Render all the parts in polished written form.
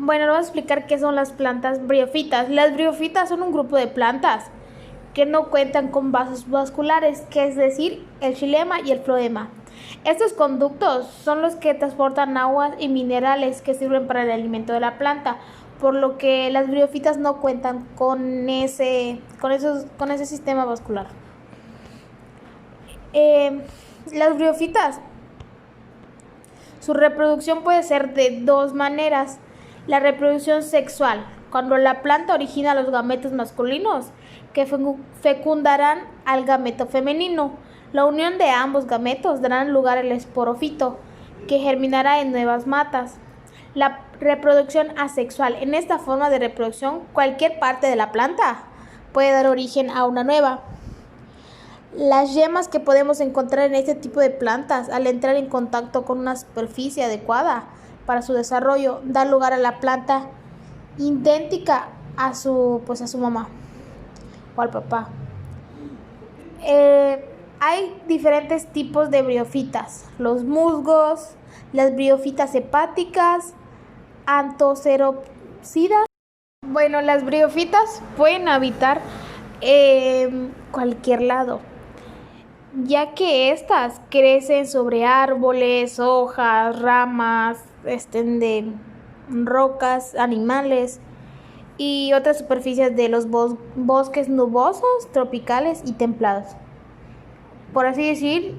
Bueno, les voy a explicar qué son las plantas briófitas. Las briófitas son un grupo de plantas que no cuentan con vasos vasculares, que es decir, el xilema y el floema. Estos conductos son los que transportan aguas y minerales que sirven para el alimento de la planta, por lo que las briófitas no cuentan con ese sistema vascular. Las briófitas, su reproducción puede ser de dos maneras. La reproducción sexual, cuando la planta origina los gametos masculinos que fecundarán al gameto femenino. La unión de ambos gametos dará lugar al esporófito, que germinará en nuevas matas. La reproducción asexual. En esta forma de reproducción, cualquier parte de la planta puede dar origen a una nueva. Las yemas que podemos encontrar en este tipo de plantas, al entrar en contacto con una superficie adecuada para su desarrollo, da lugar a la planta idéntica a su mamá o al papá. Hay diferentes tipos de briófitas: los musgos, las briófitas hepáticas, antoceropsidas. Bueno, las briófitas pueden habitar en cualquier lado, ya que estas crecen sobre árboles, hojas, ramas, de rocas, animales y otras superficies de los bosques nubosos, tropicales y templados. Por así decir,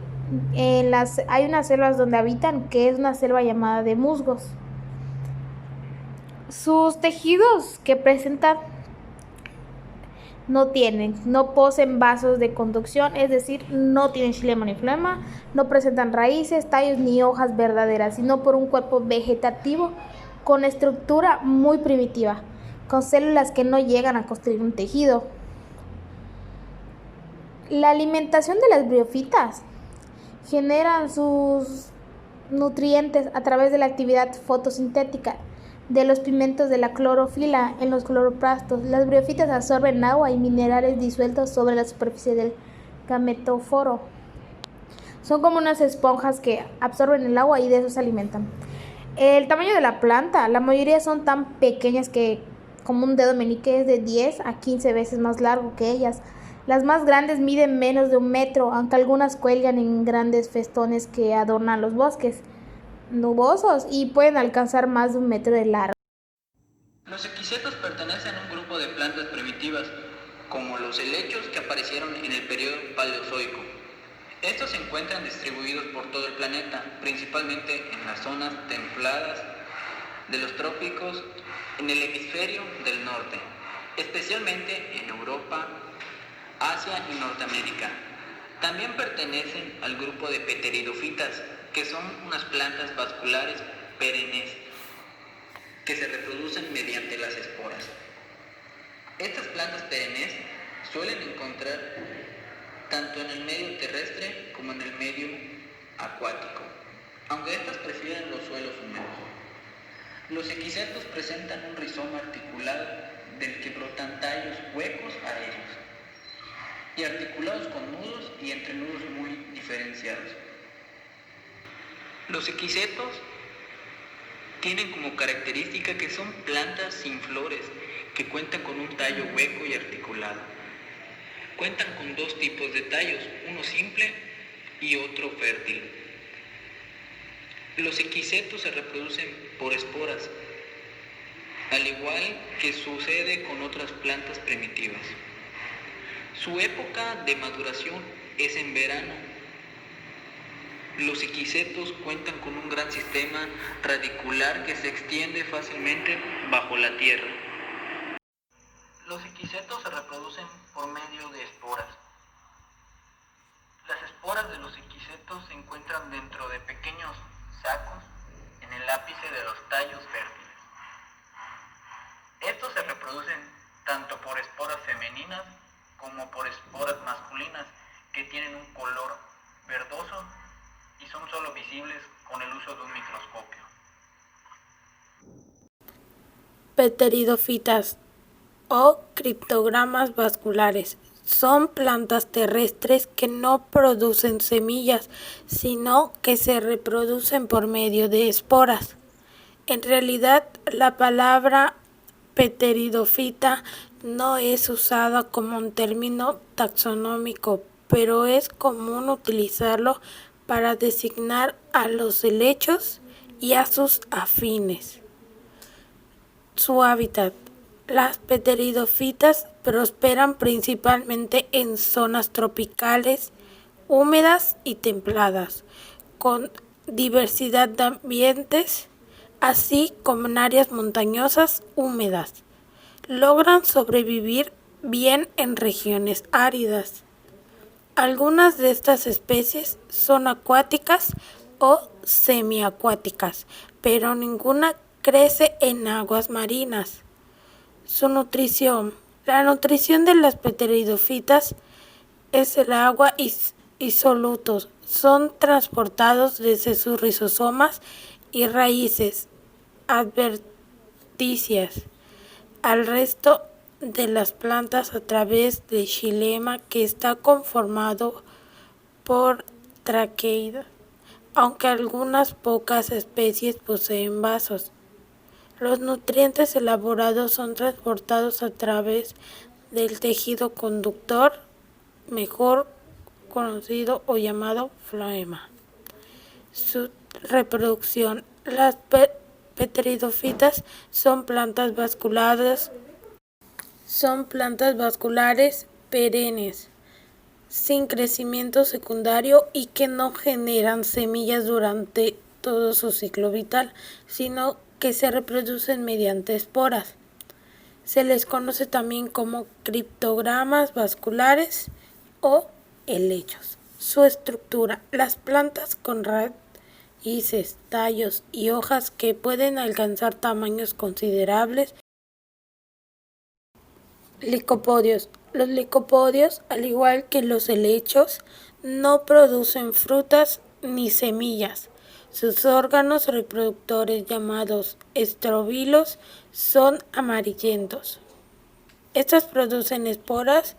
hay unas selvas donde habitan, que es una selva llamada de musgos. Sus tejidos que presentan no poseen vasos de conducción, es decir, no tienen xilema ni floema, no presentan raíces, tallos ni hojas verdaderas, sino por un cuerpo vegetativo con estructura muy primitiva, con células que no llegan a construir un tejido. La alimentación de las briófitas generan sus nutrientes a través de la actividad fotosintética de los pigmentos de la clorofila en los cloroplastos. Las briófitas absorben agua y minerales disueltos sobre la superficie del gametóforo. Son como unas esponjas que absorben el agua y de eso se alimentan. El tamaño de la planta, la mayoría son tan pequeñas que como un dedo meñique, es de 10 a 15 veces más largo que ellas. Las más grandes miden menos de 1 metro, aunque algunas cuelgan en grandes festones que adornan los bosques nubosos y pueden alcanzar más de 1 metro de largo. Los equisetos pertenecen a un grupo de plantas primitivas, como los helechos que aparecieron en el periodo Paleozoico. Estos se encuentran distribuidos por todo el planeta, principalmente en las zonas templadas de los trópicos en el hemisferio del norte, especialmente en Europa, Asia y Norteamérica. También pertenecen al grupo de pteridofitas, que son unas plantas vasculares perennes que se reproducen mediante las esporas. Estas plantas perennes suelen encontrar tanto en el medio terrestre como en el medio acuático, aunque estas prefieren los suelos húmedos. Los equisetos presentan un rizoma articulado del que brotan tallos huecos a ellos y articulados con nudos y entrenudos muy diferenciados. Los equisetos tienen como característica que son plantas sin flores que cuentan con un tallo hueco y articulado. Cuentan con dos tipos de tallos, uno simple y otro fértil. Los equisetos se reproducen por esporas, al igual que sucede con otras plantas primitivas. Su época de maduración es en verano. Los equisetos cuentan con un gran sistema radicular que se extiende fácilmente bajo la tierra. Los equisetos se reproducen por medio de esporas. Las esporas de los equisetos se encuentran dentro de pequeños sacos en el ápice de los tallos fértiles. Estos se reproducen tanto por esporas femeninas como por esporas masculinas que tienen un color verdoso y son solo visibles con el uso de un microscopio. Pteridofitas o criptógamas vasculares son plantas terrestres que no producen semillas, sino que se reproducen por medio de esporas. En realidad, la palabra pteridófita no es usada como un término taxonómico, pero es común utilizarlo para designar a los helechos y a sus afines. Su hábitat. Las pteridófitas prosperan principalmente en zonas tropicales, húmedas y templadas, con diversidad de ambientes, así como en áreas montañosas húmedas. Logran sobrevivir bien en regiones áridas. Algunas de estas especies son acuáticas o semiacuáticas, pero ninguna crece en aguas marinas. Su nutrición. La nutrición de las pteridófitas es el agua y solutos. Son transportados desde sus rizosomas y raíces adventicias al resto de las plantas a través del xilema, que está conformado por traqueidas, aunque algunas pocas especies poseen vasos. Los nutrientes elaborados son transportados a través del tejido conductor, mejor conocido o llamado floema. Su reproducción. Las pteridófitas son plantas vasculares perennes, sin crecimiento secundario y que no generan semillas durante todo su ciclo vital, sino que se reproducen mediante esporas. Se les conoce también como criptogramas vasculares o helechos. Su estructura. Las plantas con raíces, tallos y hojas que pueden alcanzar tamaños considerables. Licopodios. Los licopodios, al igual que los helechos, no producen frutas ni semillas. Sus órganos reproductores, llamados estróbilos, son amarillentos. Estas producen esporas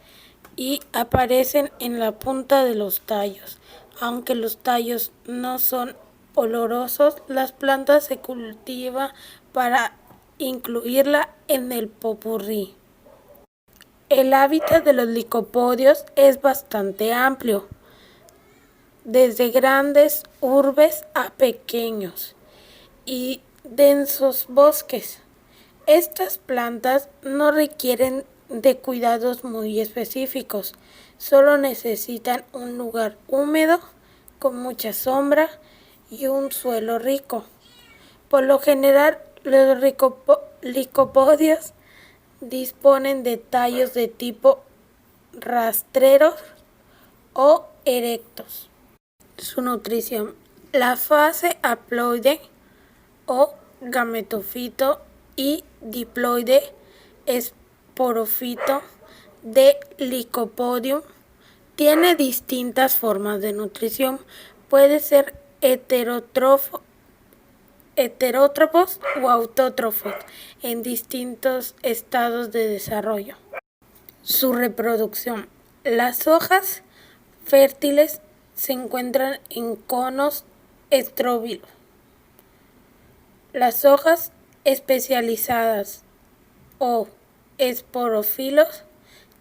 y aparecen en la punta de los tallos. Aunque los tallos no son olorosos, las plantas se cultivan para incluirla en el popurrí. El hábitat de los licopodios es bastante amplio, desde grandes urbes a pequeños y densos bosques. Estas plantas no requieren de cuidados muy específicos, solo necesitan un lugar húmedo, con mucha sombra y un suelo rico. Por lo general, los licopodios disponen de tallos de tipo rastreros o erectos. Su nutrición. La fase haploide o gametofito y diploide esporófito de Lycopodium tiene distintas formas de nutrición. Puede ser heterótrofos o autótrofos en distintos estados de desarrollo. Su reproducción. Las hojas fértiles se encuentran en conos estróbilos. Las hojas especializadas o esporófilos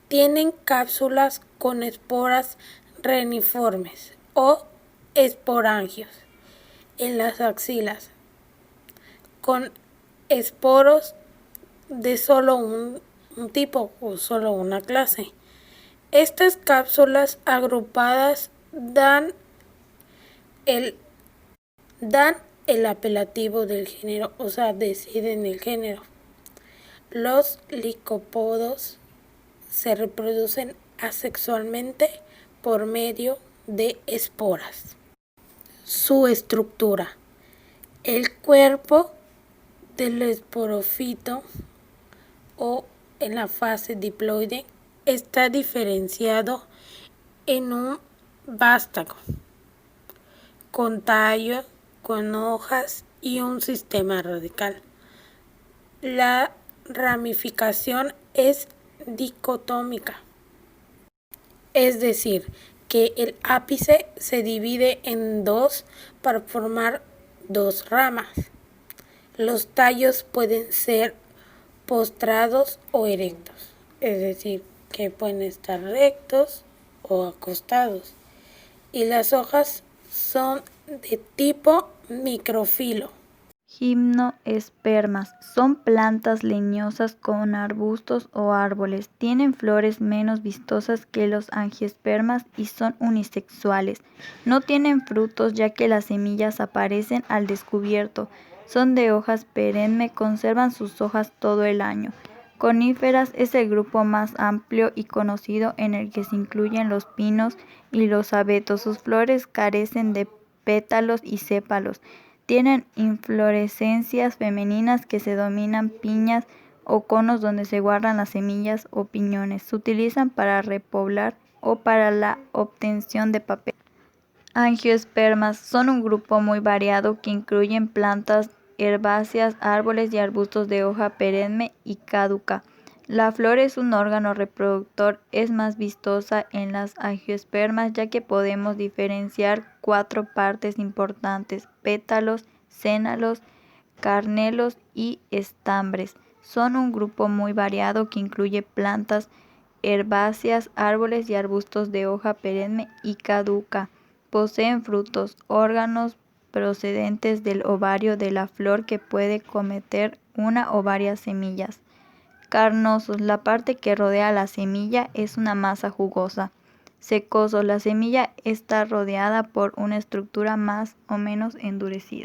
tienen cápsulas con esporas reniformes o esporangios en las axilas, con esporos de solo un tipo o solo una clase. Estas cápsulas agrupadas dan el apelativo del género, o sea, deciden el género. Los licópodos se reproducen asexualmente por medio de esporas. Su estructura. El cuerpo del esporófito o en la fase diploide está diferenciado en un vástago con tallo, con hojas y un sistema radical. La ramificación es dicotómica, es decir, que el ápice se divide en dos para formar dos ramas. Los tallos pueden ser postrados o erectos, es decir, que pueden estar rectos o acostados. Y las hojas son de tipo microfilo. Gimnospermas son plantas leñosas con arbustos o árboles. Tienen flores menos vistosas que los angiospermas y son unisexuales. No tienen frutos ya que las semillas aparecen al descubierto. Son de hojas perennes, conservan sus hojas todo el año. Coníferas es el grupo más amplio y conocido en el que se incluyen los pinos y los abetos. Sus flores carecen de pétalos y sépalos. Tienen inflorescencias femeninas que se denominan piñas o conos donde se guardan las semillas o piñones. Se utilizan para repoblar o para la obtención de papel. Angiospermas son un grupo muy variado que incluyen plantas herbáceas, árboles y arbustos de hoja perenne y caduca. La flor es un órgano reproductor, es más vistosa en las angiospermas ya que podemos diferenciar 4 partes importantes: pétalos, cénalos, carnelos y estambres. Son un grupo muy variado que incluye plantas herbáceas, árboles y arbustos de hoja perenne y caduca. Poseen frutos, órganos procedentes del ovario de la flor que puede contener una o varias semillas. Carnosos, la parte que rodea la semilla es una masa jugosa. Secosos, la semilla está rodeada por una estructura más o menos endurecida.